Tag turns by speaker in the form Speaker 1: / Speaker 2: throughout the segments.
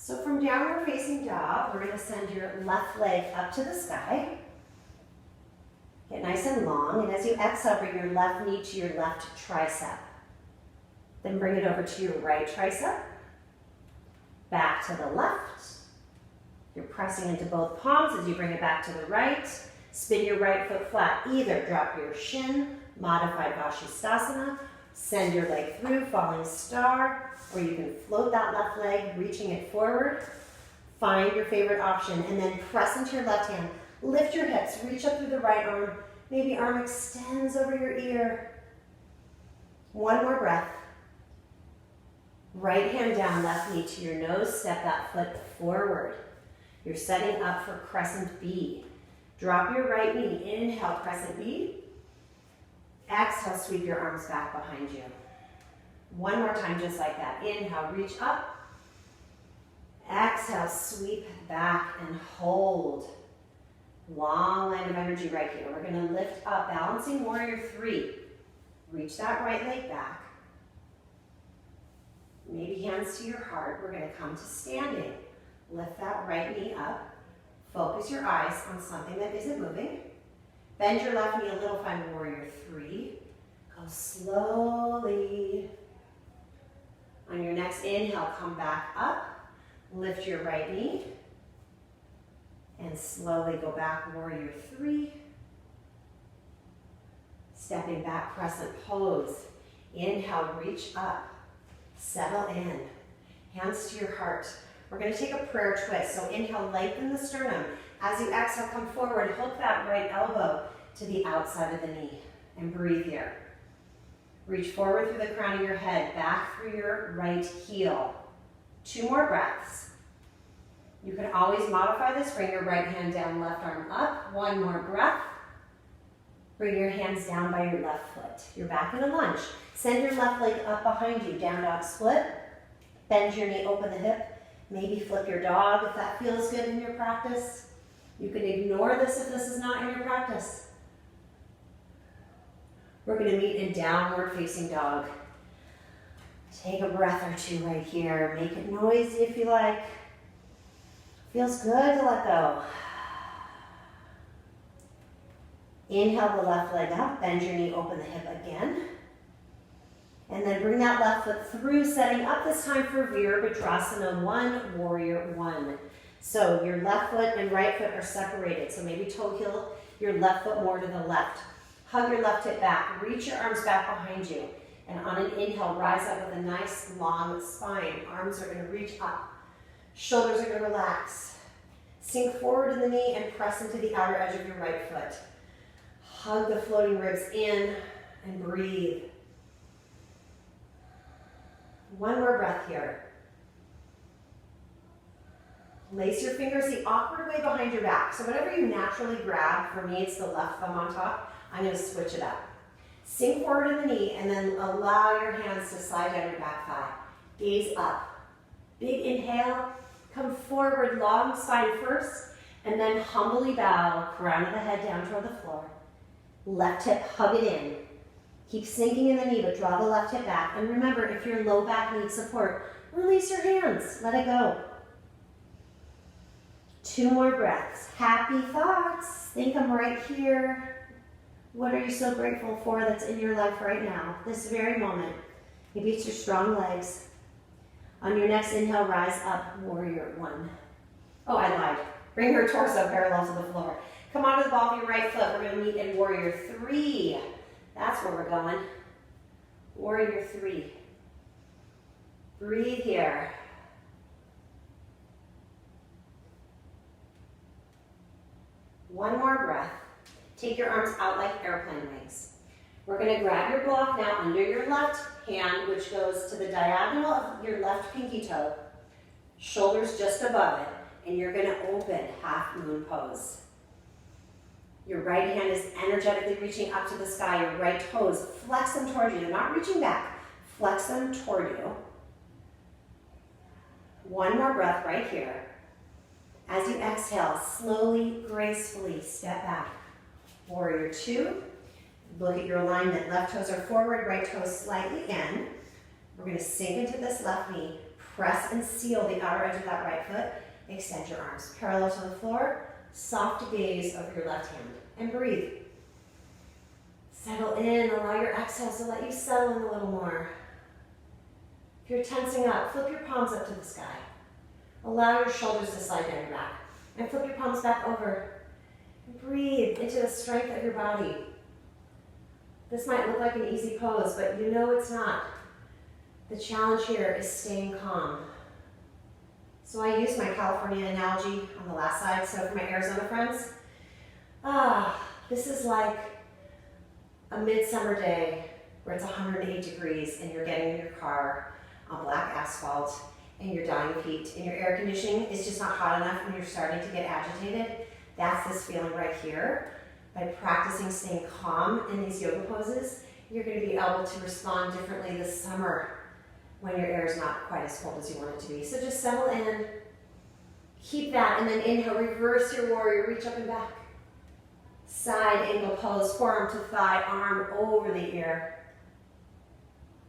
Speaker 1: So from downward facing dog, we're going to send your left leg up to the sky. Get nice and long, and as you exhale, bring your left knee to your left tricep. Then bring it over to your right tricep. Back to the left. You're pressing into both palms as you bring it back to the right. Spin your right foot flat. Either drop your shin, modified Vashisthasana, send your leg through, falling star, or you can float that left leg, reaching it forward. Find your favorite option, and then press into your left hand. Lift your hips, reach up through the right arm. Maybe arm extends over your ear. One more breath. Right hand down, left knee to your nose. Step that foot forward. You're setting up for crescent B. Drop your right knee. Inhale, crescent B. Exhale, sweep your arms back behind you. One more time, just like that. Inhale, reach up. Exhale, sweep back and hold. Long line of energy right here. We're going to lift up, balancing warrior 3. Reach that right leg back. Maybe hands to your heart. We're going to come to standing. Lift that right knee up. Focus your eyes on something that isn't moving. Bend your left knee a little, find warrior 3. Go slowly. On your next inhale, come back up. Lift your right knee. And slowly go back, warrior 3. Stepping back, crescent pose. Inhale, reach up. Settle in. Hands to your heart. We're going to take a prayer twist. So inhale, lengthen the sternum. As you exhale, come forward. Hook that right elbow to the outside of the knee. And breathe here. Reach forward through the crown of your head, back through your right heel. 2 more breaths. You can always modify this. Bring your right hand down, left arm up. 1 more breath. Bring your hands down by your left foot. You're back in a lunge. Send your left leg up behind you, down dog split. Bend your knee, open the hip. Maybe flip your dog if that feels good in your practice. You can ignore this if this is not in your practice. We're going to meet in downward facing dog. Take a breath or 2 right here. Make it noisy if you like. Feels good to let go. Inhale the left leg up. Bend your knee, open the hip again. And then bring that left foot through, setting up this time for Virabhadrasana 1, warrior 1. So your left foot and right foot are separated. So maybe toe heel your left foot more to the left. Hug your left hip back. Reach your arms back behind you. And on an inhale, rise up with a nice long spine. Arms are going to reach up. Shoulders are going to relax. Sink forward in the knee and press into the outer edge of your right foot. Hug the floating ribs in and breathe. 1 more breath here. Lace your fingers the awkward way behind your back. So whatever you naturally grab, for me it's the left thumb on top, I'm going to switch it up. Sink forward in the knee and then allow your hands to slide down your back thigh. Gaze up. Big inhale. Come forward, long spine first, and then humbly bow, crown of the head down toward the floor. Left hip, hug it in. Keep sinking in the knee, but draw the left hip back. And remember, if your low back needs support, release your hands. Let it go. 2 more breaths. Happy thoughts. Think them right here. What are you so grateful for that's in your life right now, this very moment? Maybe it's your strong legs. On your next inhale, rise up, warrior 1. Oh, I lied. Bring your torso parallel to the floor. Come onto the ball of your right foot. We're going to meet in warrior 3. That's where we're going. Warrior 3. Breathe here. One more breath. Take your arms out like airplane wings. We're going to grab your block now under your left hand, which goes to the diagonal of your left pinky toe. Shoulders just above it. And you're going to open half moon pose. Your right hand is energetically reaching up to the sky. Your right toes, flex them toward you. They're not reaching back. Flex them toward you. 1 more breath right here. As you exhale, slowly, gracefully step back. Warrior 2. Look at your alignment. Left toes are forward, right toes slightly in. We're going to sink into this left knee. Press and seal the outer edge of that right foot. Extend your arms parallel to the floor. Soft gaze over your left hand. And breathe. Settle in. Allow your exhales to let you settle in a little more. If you're tensing up, flip your palms up to the sky. Allow your shoulders to slide down your back. And flip your palms back over. And breathe into the strength of your body. This might look like an easy pose, but you know it's not. The challenge here is staying calm. So I used my California analogy on the last side. So for my Arizona friends, this is like a midsummer day where it's 108 degrees and you're getting in your car on black asphalt and you're dying of heat and your air conditioning is just not hot enough and you're starting to get agitated. That's this feeling right here. By practicing staying calm in these yoga poses, you're going to be able to respond differently this summer when your air is not quite as cold as you want it to be. So just settle in, keep that, and then inhale, reverse your warrior, reach up and back. Side angle pose, forearm to thigh, arm over the ear.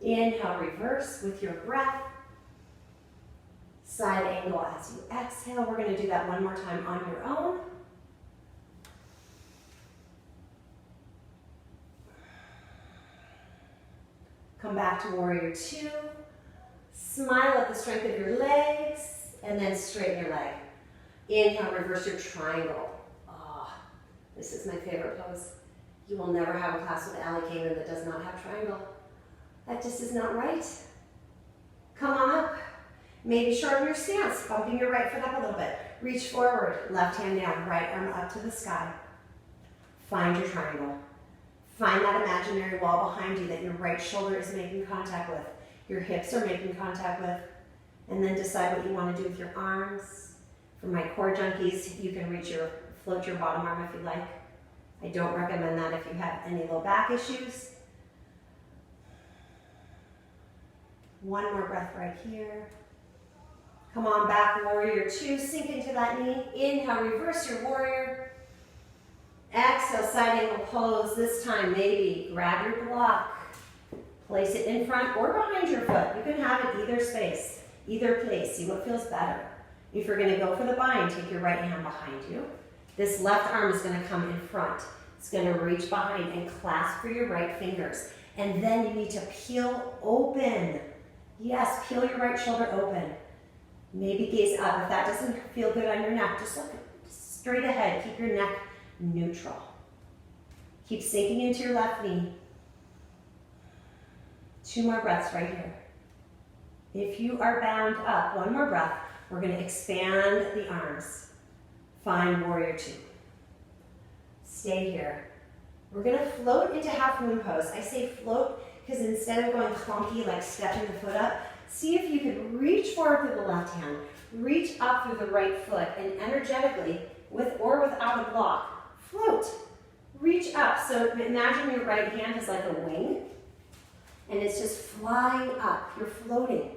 Speaker 1: Inhale, reverse with your breath. Side angle as you exhale. We're going to do that one more time on your own. Come back to warrior two. Smile at the strength of your legs, and then straighten your leg. Inhale, reverse your triangle. This is my favorite pose. You will never have a class with Allie Kamen that does not have triangle. That just is not right. Come on up. Maybe shorten your stance, bumping your right foot up a little bit. Reach forward, left hand down, right arm up to the sky. Find your triangle. Find that imaginary wall behind you that your right shoulder is making contact with, your hips are making contact with, and then decide what you want to do with your arms. For my core junkies, you can float your bottom arm if you like. I don't recommend that if you have any low back issues. One more breath right here. Come on back, warrior two, sink into that knee. Inhale, reverse your warrior. Exhale, side angle pose. This time, maybe grab your block. Place it in front or behind your foot. You can have it either space, either place. See what feels better. If you're gonna go for the bind, take your right hand behind you. This left arm is gonna come in front. It's gonna reach behind and clasp for your right fingers. And then you need to peel open. Yes, peel your right shoulder open. Maybe gaze up. If that doesn't feel good on your neck, just look straight ahead. Keep your neck neutral. Keep sinking into your left knee. 2 more breaths right here. If you are bound up, 1 more breath. We're going to expand the arms. Find warrior two. Stay here. We're going to float into half moon pose. I say float because instead of going clunky, like stepping the foot up, see if you could reach forward through the left hand, reach up through the right foot, and energetically, with or without a block, float. Reach up. So imagine your right hand is like a wing, and it's just flying up. You're floating.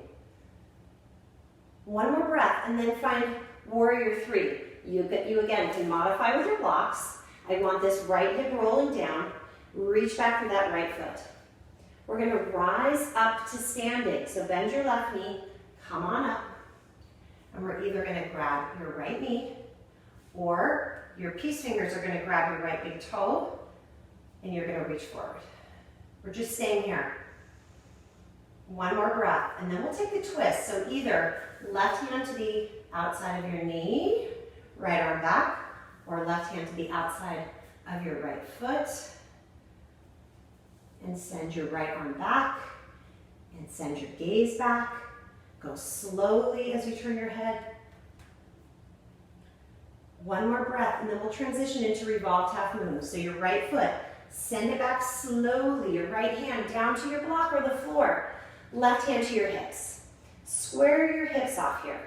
Speaker 1: 1 more breath, and then find warrior three. You again can modify with your blocks. I want this right hip rolling down. Reach back through that right foot. We're going to rise up to standing. So bend your left knee, come on up, and we're either going to grab your right knee or your peace fingers are going to grab your right big toe and you're going to reach forward. We're just staying here. 1 more breath, and then we'll take the twist. So either left hand to the outside of your knee, right arm back, or left hand to the outside of your right foot. And send your right arm back, and send your gaze back. Go slowly as you turn your head. 1 more breath, and then we'll transition into revolved half moon. So your right foot, send it back slowly. Your right hand down to your block or the floor. Left hand to your hips. Square your hips off here.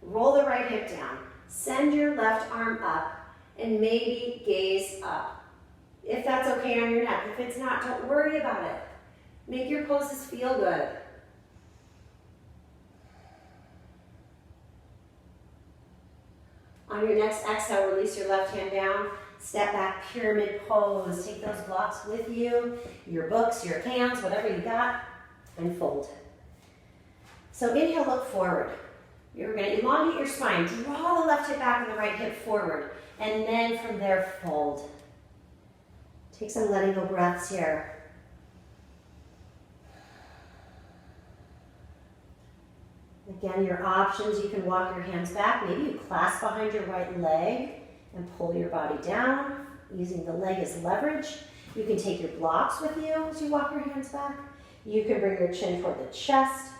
Speaker 1: Roll the right hip down. Send your left arm up, and maybe gaze up. If that's okay on your neck. If it's not, don't worry about it. Make your poses feel good. On your next exhale, release your left hand down. Step back, pyramid pose. Take those blocks with you, your books, your cans, whatever you got, and fold. So inhale, look forward. You're going to elongate your spine. Draw the left hip back and the right hip forward. And then from there, fold. Take some letting go breaths here. Again, your options, you can walk your hands back. Maybe you clasp behind your right leg and pull your body down, using the leg as leverage. You can take your blocks with you as you walk your hands back. You can bring your chin toward the chest,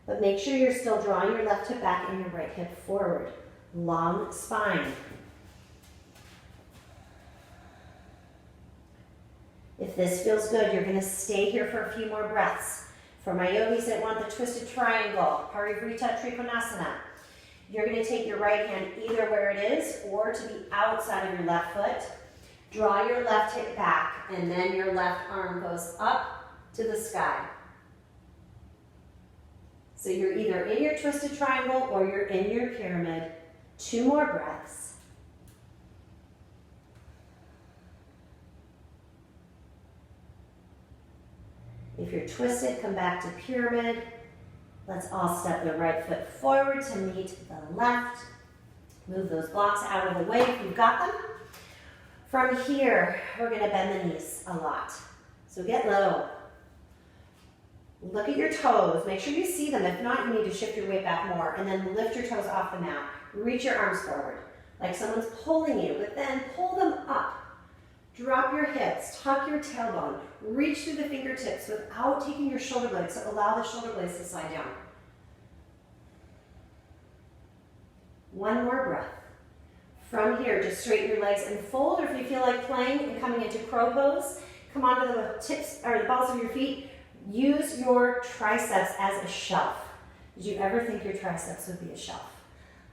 Speaker 1: but make sure you're still drawing your left hip back and your right hip forward. Long spine. If this feels good, you're going to stay here for a few more breaths. For my yogis that want the twisted triangle, Parivrita Trikonasana, you're going to take your right hand either where it is or to the outside of your left foot. Draw your left hip back, and then your left arm goes up to the sky. So you're either in your twisted triangle or you're in your pyramid. 2 more breaths. If you're twisted, come back to pyramid. Let's all step the right foot forward to meet the left. Move those blocks out of the way if you've got them. From here, we're going to bend the knees a lot. So get low. Look at your toes. Make sure you see them. If not, you need to shift your weight back more. And then lift your toes off the mat. Reach your arms forward like someone's pulling you, but then pull them up. Drop your hips, tuck your tailbone, reach through the fingertips without taking your shoulder blades, so allow the shoulder blades to slide down. 1 more breath. From here, just straighten your legs and fold, or if you feel like playing and coming into crow pose, come onto the tips or the balls of your feet. Use your triceps as a shelf. Did you ever think your triceps would be a shelf?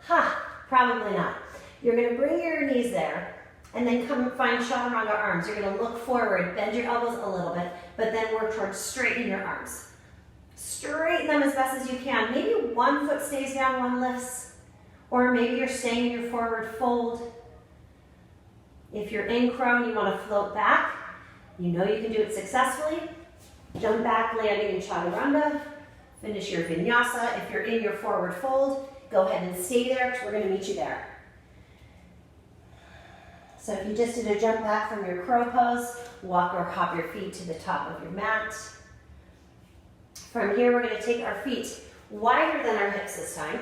Speaker 1: Probably not. You're going to bring your knees there. And then come find chaturanga arms. You're going to look forward, bend your elbows a little bit, but then work towards straightening your arms. Straighten them as best as you can. Maybe one foot stays down, one lifts. Or maybe you're staying in your forward fold. If you're in crow and you want to float back, you know you can do it successfully. Jump back, landing in chaturanga. Finish your vinyasa. If you're in your forward fold, go ahead and stay there because we're going to meet you there. So if you just did a jump back from your crow pose, walk or hop your feet to the top of your mat. From here, we're going to take our feet wider than our hips this time.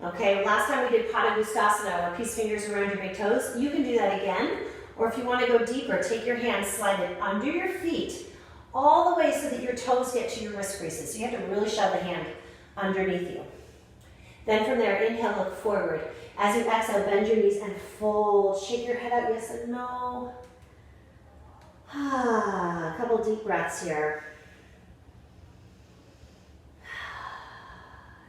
Speaker 1: Okay, last time we did Padangustasana, or peace fingers around your big toes. You can do that again. Or if you want to go deeper, take your hands, slide it under your feet, all the way so that your toes get to your wrist creases. So you have to really shove the hand underneath you. Then from there, inhale, look forward. As you exhale, bend your knees and fold. Shake your head out, yes and no. A couple deep breaths here.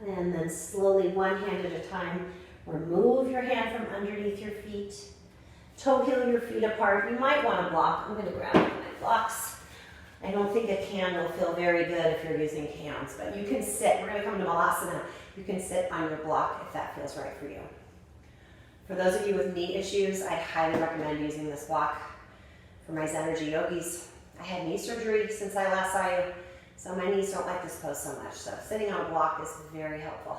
Speaker 1: And then slowly, one hand at a time, remove your hand from underneath your feet. Toe heel your feet apart. You might want to block. I'm going to grab my blocks. I don't think a can will feel very good if you're using cans, but you can sit. We're going to come to waterasana. You can sit on your block if that feels right for you. For those of you with knee issues, I highly recommend using this block. For my Zenergy yogis, I had knee surgery since I last saw you, so my knees don't like this pose so much. So sitting on a block is very helpful.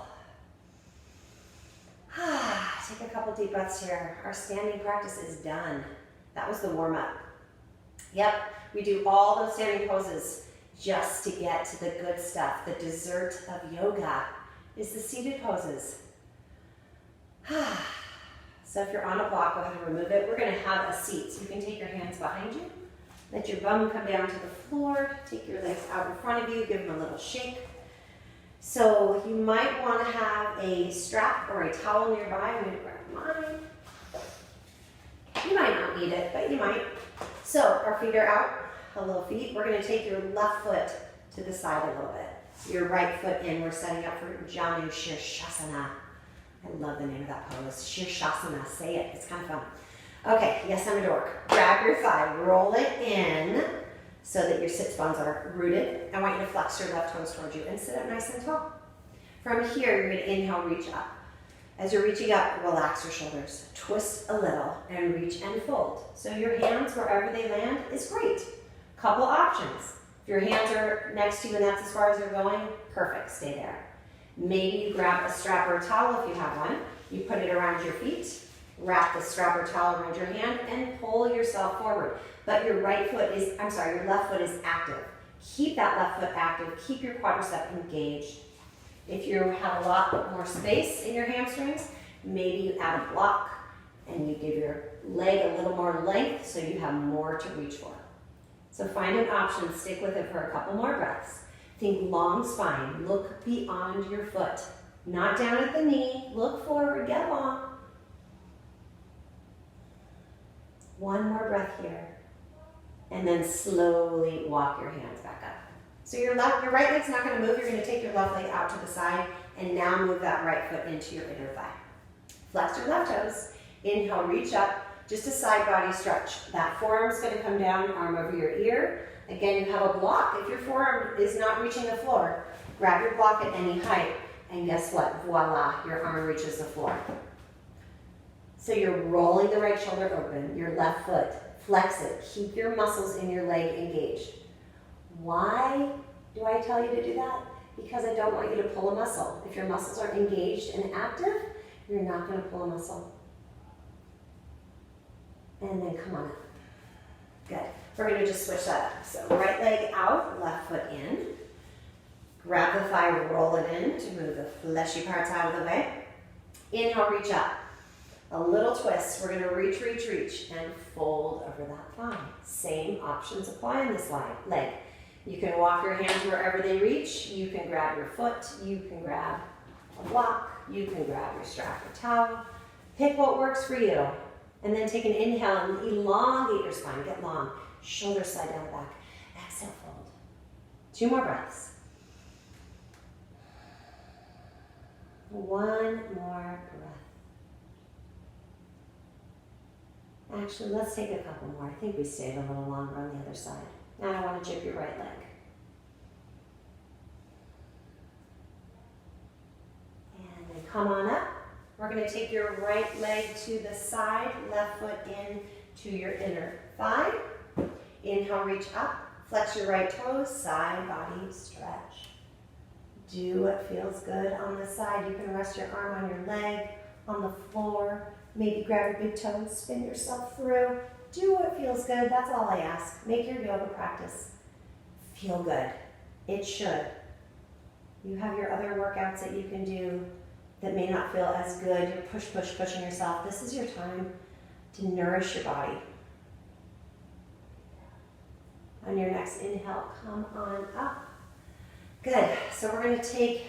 Speaker 1: Take a couple deep breaths here. Our standing practice is done. That was the warm-up. Yep, we do all those standing poses just to get to the good stuff. The dessert of yoga is the seated poses. So if you're on a block, go ahead and remove it. We're going to have a seat. So you can take your hands behind you. Let your bum come down to the floor. Take your legs out in front of you. Give them a little shake. So you might want to have a strap or a towel nearby. I'm going to grab mine. You might not need it, but you might. So our feet are out. Hello feet. We're going to take your left foot to the side a little bit. Your right foot in. We're setting up for Janu Shirshasana. I love the name of that pose. Shirshasana. Say it. It's kind of fun. Okay. Yes, I'm a dork. Grab your thigh. Roll it in so that your sit bones are rooted. I want you to flex your left toes towards you and sit up nice and tall. From here, you're going to inhale, reach up. As you're reaching up, relax your shoulders. Twist a little and reach and fold. So your hands, wherever they land, is great. Couple options. If your hands are next to you and that's as far as you're going, perfect, stay there. Maybe you grab a strap or a towel if you have one. You put it around your feet, wrap the strap or towel around your hand, and pull yourself forward. But your left foot is active. Keep that left foot active. Keep your quadricep engaged. If you have a lot more space in your hamstrings, maybe you add a block and you give your leg a little more length so you have more to reach for. So find an option, stick with it for a couple more breaths. Think long spine, look beyond your foot. Not down at the knee, look forward, get long. One more breath here. And then slowly walk your hands back up. So your right leg's not gonna move, you're gonna take your left leg out to the side and now move that right foot into your inner thigh. Flex your left toes, inhale, reach up, just a side body stretch. That forearm's gonna come down, arm over your ear. Again, you have a block. If your forearm is not reaching the floor, grab your block at any height, and guess what? Voila, your arm reaches the floor. So you're rolling the right shoulder open, your left foot, flex it, keep your muscles in your leg engaged. Why do I tell you to do that? Because I don't want you to pull a muscle. If your muscles are engaged and active, you're not gonna pull a muscle. And then come on up. Good. We're gonna just switch that up. So right leg out, left foot in. Grab the thigh, roll it in to move the fleshy parts out of the way. Inhale, reach up. A little twist. We're gonna reach, and fold over that thigh. Same options apply on this leg. You can walk your hands wherever they reach. You can grab your foot. You can grab a block. You can grab your strap or towel. Pick what works for you. And then take an inhale and elongate your spine. Get long. Shoulders slide down the back. Exhale, fold. 2 more breaths. One more breath. Actually, let's take a couple more. I think we stayed a little longer on the other side. Now I want to jip your right leg. And then come on up. We're going to take your right leg to the side, left foot in to your inner thigh. Inhale, reach up. Flex your right toes, side body stretch. Do what feels good on the side. You can rest your arm on your leg, on the floor. Maybe grab your big toe and spin yourself through. Do what feels good. That's all I ask. Make your yoga practice feel good. It should. You have your other workouts that you can do that may not feel as good. You're pushing yourself. This is your time to nourish your body. On your next inhale, come on up. Good. So we're going to take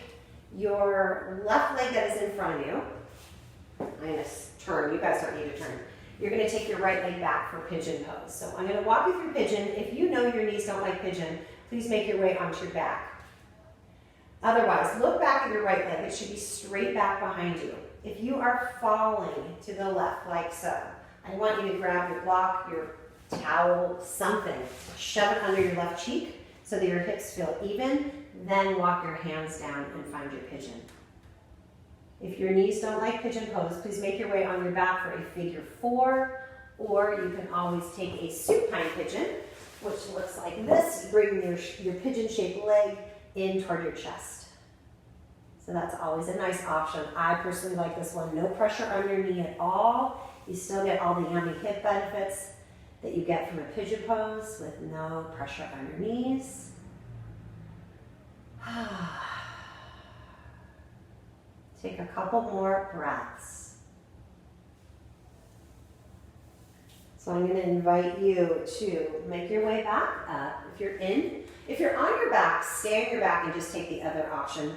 Speaker 1: your left leg that is in front of you. I'm going to turn. You guys don't need to turn. You're going to take your right leg back for pigeon pose. So I'm going to walk you through pigeon. If you know your knees don't like pigeon, please make your way onto your back. Otherwise, look back at your right leg. It should be straight back behind you. If you are falling to the left like so, I want you to grab your block, your towel, something. Shove it under your left cheek so that your hips feel even. Then walk your hands down and find your pigeon. If your knees don't like pigeon pose, please make your way on your back for a figure 4, or you can always take a supine pigeon, which looks like this. You bring your pigeon-shaped leg in toward your chest. So that's always a nice option. I personally like this one. No pressure on your knee at all. You still get all the yummy hip benefits that you get from a pigeon pose with no pressure on your knees. Take a couple more breaths. So I'm going to invite you to make your way back up. If you're on your back, stay on your back and just take the other option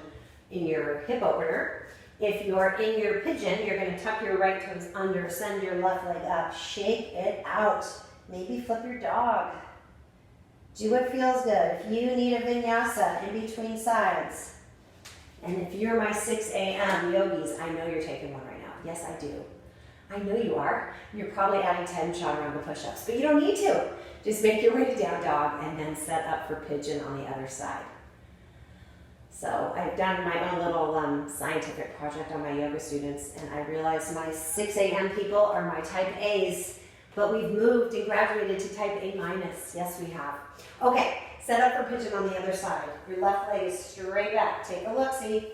Speaker 1: in your hip opener. If you're in your pigeon, you're going to tuck your right toes under, send your left leg up, shake it out. Maybe flip your dog. Do what feels good. If you need a vinyasa in between sides, and if you're my 6 a.m. yogis, I know you're taking one right now. Yes, I do. I know you are. You're probably adding 10 chaturanga push-ups, but you don't need to. Just make your way to down dog and then set up for pigeon on the other side. So I've done my own little scientific project on my yoga students, and I realized my 6 a.m. people are my type A's, but we've moved and graduated to type A-. Yes, we have. Okay, set up for pigeon on the other side. Your left leg is straight back. Take a look, see?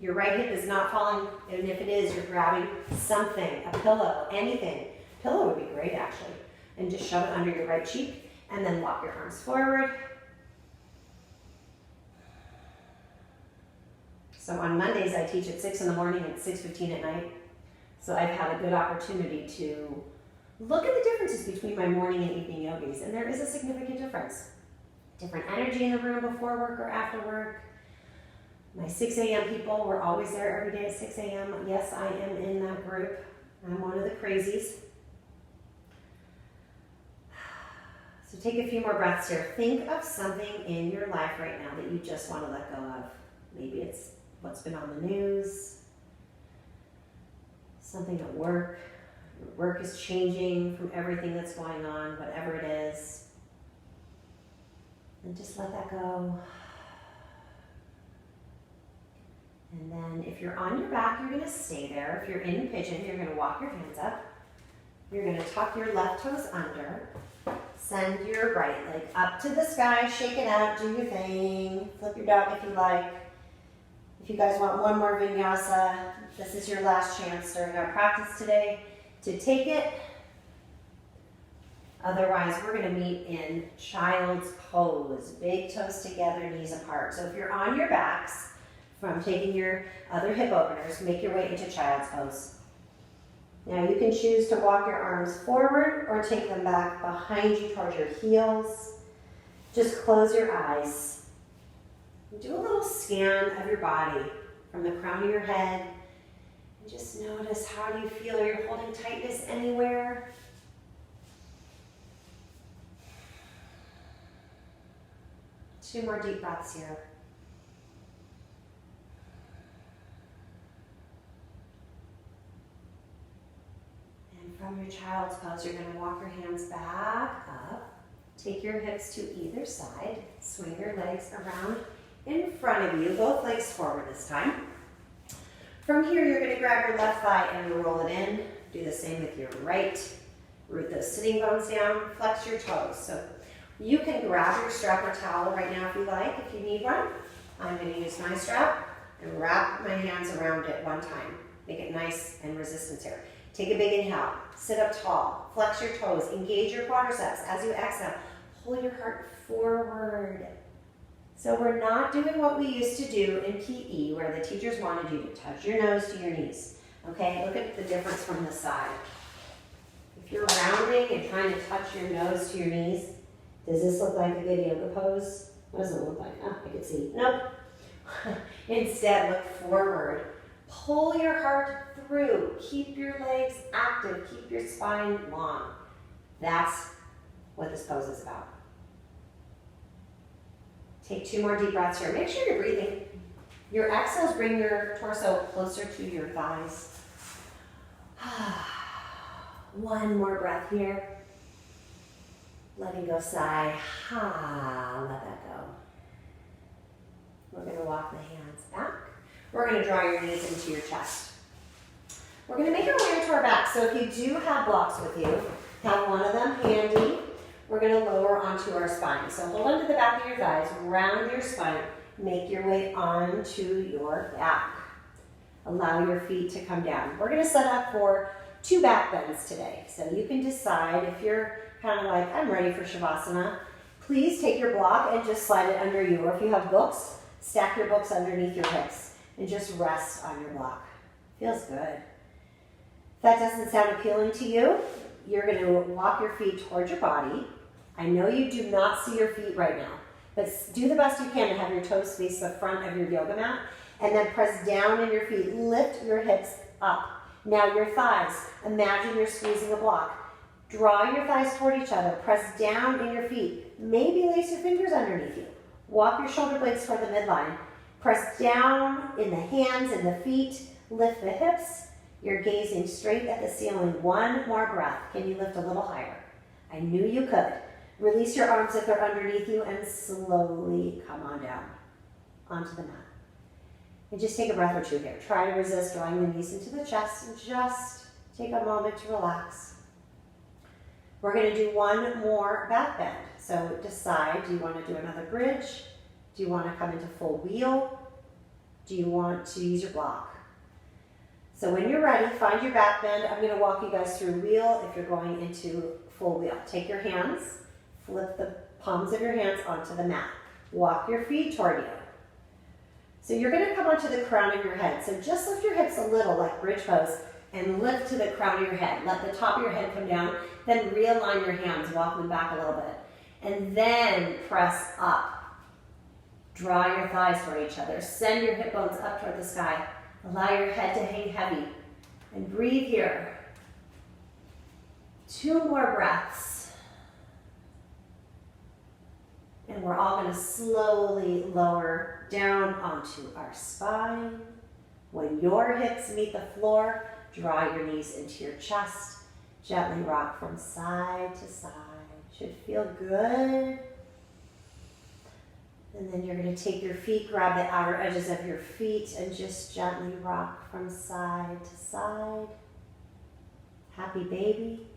Speaker 1: Your right hip is not falling, and if it is, you're grabbing something, a pillow, anything. Pillow would be great, actually. And just shove it under your right cheek, and then walk your arms forward. So on Mondays, I teach at 6 in the morning and 6:15 at night. So I've had a good opportunity to look at the differences between my morning and evening yogis, and there is a significant difference. Different energy in the room before work or after work. My 6 a.m. people were always there every day at 6 a.m. Yes, I am in that group. I'm one of the crazies. So take a few more breaths here. Think of something in your life right now that you just want to let go of. Maybe it's what's been on the news, something at work. Your work is changing from everything that's going on, whatever it is. And just let that go. And then if you're on your back, you're going to stay there. If you're in pigeon, you're going to walk your hands up. You're going to tuck your left toes under. Send your right leg up to the sky. Shake it out. Do your thing. Flip your dog if you like. If you guys want one more vinyasa, this is your last chance during our practice today to take it. Otherwise, we're going to meet in child's pose. Big toes together, knees apart. So if you're on your backs, from taking your other hip openers, make your way into child's pose. Now you can choose to walk your arms forward or take them back behind you towards your heels. Just close your eyes. Do a little scan of your body from the crown of your head. And just notice, how do you feel? Are you holding tightness anywhere? Two more deep breaths here. From your child's pose, you're going to walk your hands back up. Take your hips to either side. Swing your legs around in front of you. Both legs forward this time. From here, you're going to grab your left thigh and roll it in. Do the same with your right. Root those sitting bones down. Flex your toes. So you can grab your strap or towel right now if you like, if you need one. I'm going to use my strap and wrap my hands around it one time. Make it nice and resistance here. Take a big inhale, sit up tall, flex your toes, engage your quadriceps. As you exhale, pull your heart forward. So we're not doing what we used to do in PE, where the teachers wanted you to touch your nose to your knees. Okay, look at the difference from the side. If you're rounding and trying to touch your nose to your knees, does this look like a good yoga pose? What does it look like? Oh, I can see. Nope. Instead, look forward. Pull your heart through. Keep your legs active. Keep your spine long. That's what this pose is about. Take 2 more deep breaths here. Make sure you're breathing. Your exhales bring your torso closer to your thighs. One more breath here. Letting go, sigh. Let that go. We're going to walk the hands back. We're going to draw your knees into your chest. We're going to make our way into our back. So if you do have blocks with you, have one of them handy. We're going to lower onto our spine. So hold onto the back of your thighs, round your spine, make your way onto your back. Allow your feet to come down. We're going to set up for 2 back bends today. So you can decide if you're kind of like, I'm ready for Shavasana. Please take your block and just slide it under you. Or if you have books, stack your books underneath your hips and just rest on your block. Feels good. If that doesn't sound appealing to you, you're going to walk your feet towards your body. I know you do not see your feet right now, but do the best you can to have your toes face the front of your yoga mat, and then press down in your feet. Lift your hips up. Now your thighs. Imagine you're squeezing a block. Draw your thighs toward each other. Press down in your feet. Maybe lace your fingers underneath you. Walk your shoulder blades toward the midline. Press down in the hands and the feet. Lift the hips. You're gazing straight at the ceiling. One more breath. Can you lift a little higher? I knew you could. Release your arms if they're underneath you and slowly come on down onto the mat. And just take a breath or 2 here. Try to resist drawing the knees into the chest and just take a moment to relax. We're going to do one more back bend. So decide, do you want to do another bridge? Do you want to come into full wheel? Do you want to use your block? So when you're ready, find your back bend. I'm going to walk you guys through wheel if you're going into full wheel. Take your hands, flip the palms of your hands onto the mat. Walk your feet toward you. So you're going to come onto the crown of your head. So just lift your hips a little like bridge pose and lift to the crown of your head. Let the top of your head come down. Then realign your hands, walk them back a little bit. And then press up. Draw your thighs toward each other. Send your hip bones up toward the sky. Allow your head to hang heavy. And breathe here. 2 more breaths. And we're all going to slowly lower down onto our spine. When your hips meet the floor, draw your knees into your chest. Gently rock from side to side. Should feel good. And then you're going to take your feet, grab the outer edges of your feet, and just gently rock from side to side. Happy baby.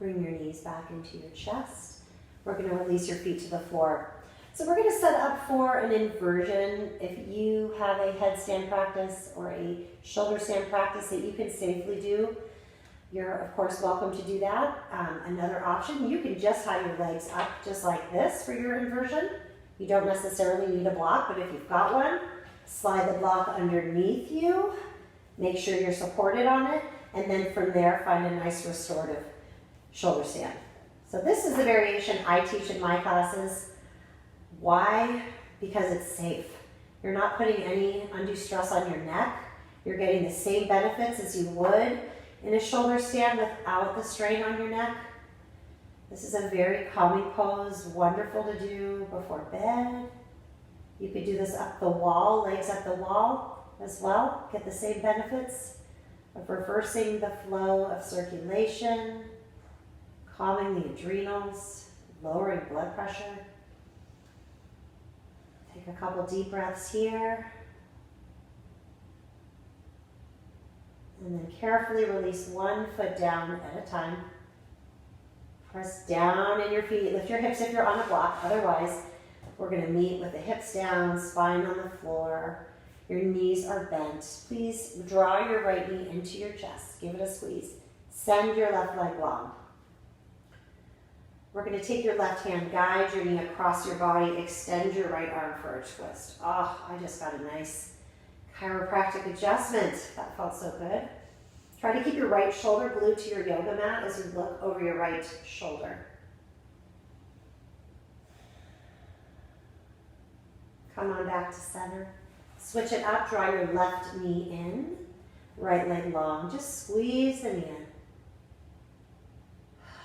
Speaker 1: Bring your knees back into your chest. We're going to release your feet to the floor. So we're going to set up for an inversion. If you have a headstand practice or a shoulder stand practice that you can safely do, you're of course welcome to do that. Another option, you can just tie your legs up just like this for your inversion. You don't necessarily need a block, but if you've got one, slide the block underneath you. Make sure you're supported on it, and then from there find a nice restorative shoulder stand. So this is the variation I teach in my classes. Why? Because it's safe. You're not putting any undue stress on your neck. You're getting the same benefits as you would in a shoulder stand without the strain on your neck. This is a very calming pose, wonderful to do before bed. You could do this up the wall, legs up the wall as well. Get the same benefits of reversing the flow of circulation, calming the adrenals, lowering blood pressure. Take a couple deep breaths here. And then carefully release one foot down at a time. Press down in your feet. Lift your hips if you're on a block. Otherwise, we're going to meet with the hips down, spine on the floor. Your knees are bent. Please draw your right knee into your chest. Give it a squeeze. Send your left leg long. We're going to take your left hand, guide your knee across your body, extend your right arm for a twist. Oh, I just got a nice chiropractic adjustment. That felt so good. Try to keep your right shoulder glued to your yoga mat as you look over your right shoulder. Come on back to center. Switch it up, draw your left knee in, right leg long. Just squeeze the knee in.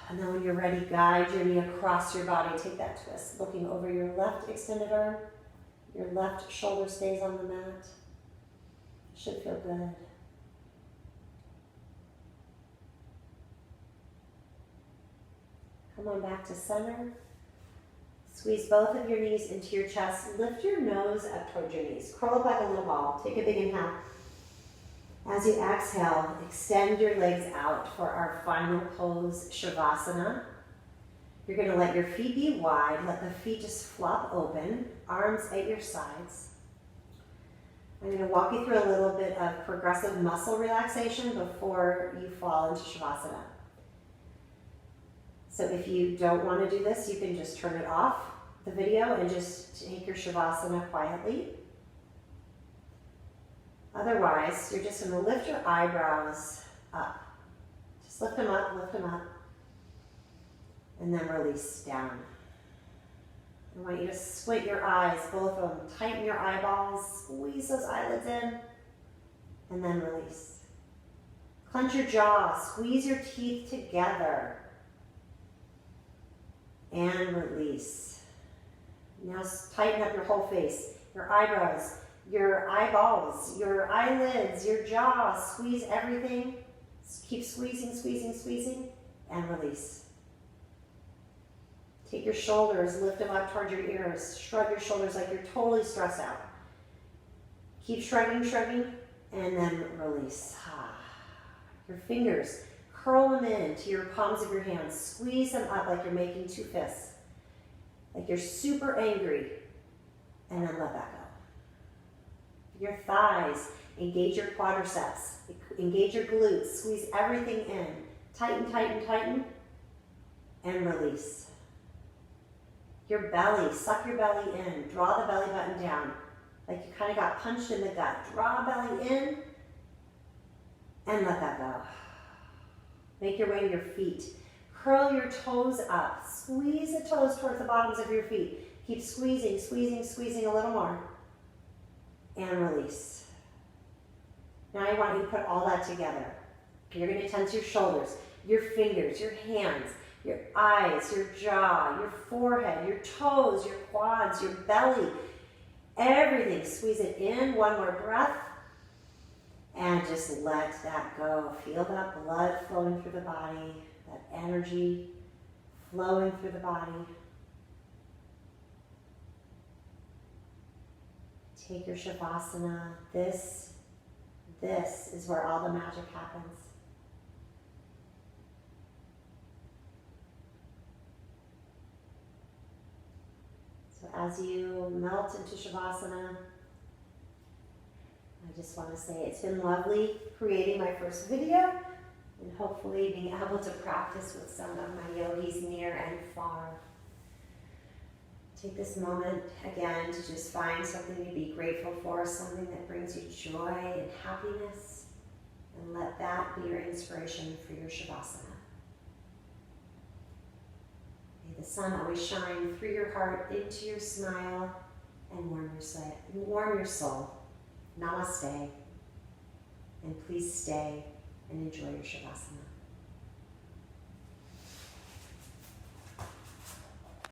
Speaker 1: And then when you're ready, guide your knee across your body. Take that twist, looking over your left extended arm. Your left shoulder stays on the mat. Should feel good. Come on back to center. Squeeze both of your knees into your chest. Lift your nose up towards your knees. Curl up like a little ball. Take a big inhale. As you exhale, extend your legs out for our final pose, Shavasana. You're going to let your feet be wide. Let the feet just flop open, arms at your sides. I'm going to walk you through a little bit of progressive muscle relaxation before you fall into Shavasana. So if you don't want to do this, you can just turn it off, the video, and just take your Shavasana quietly. Otherwise, you're just going to lift your eyebrows up. Just lift them up, and then release down. I want you to squint your eyes, both of them. Tighten your eyeballs, squeeze those eyelids in, and then release. Clench your jaw, squeeze your teeth together, and release. Now tighten up your whole face, your eyebrows, your eyeballs, your eyelids, your jaw. Squeeze everything. Keep squeezing, squeezing, squeezing, and release. Take your shoulders, lift them up towards your ears. Shrug your shoulders like you're totally stressed out. Keep shrugging, shrugging. And then release. Your fingers, curl them into your palms of your hands. Squeeze them up like you're making two fists. Like you're super angry. And then let that go. Your thighs, engage your quadriceps. Engage your glutes. Squeeze everything in. Tighten, tighten, tighten. And release. Your belly, suck your belly in. Draw the belly button down. Like you kind of got punched in the gut. Draw belly in. And let that go. Make your way to your feet. Curl your toes up. Squeeze the toes towards the bottoms of your feet. Keep squeezing, squeezing, squeezing a little more. And release. Now I want you to put all that together. You're going to tense your shoulders, your fingers, your hands, your eyes, your jaw, your forehead, your toes, your quads, your belly. Everything. Squeeze it in. One more breath. And just let that go. Feel that blood flowing through the body, that energy flowing through the body. Take your Shavasana. This is where all the magic happens. So as you melt into Shavasana, I just want to say it's been lovely creating my first video and hopefully being able to practice with some of my yogis near and far. Take this moment again to just find something to be grateful for, something that brings you joy and happiness, and let that be your inspiration for your Shavasana. May the sun always shine through your heart, into your smile, and warm your soul. Namaste. And please stay and enjoy your Shavasana.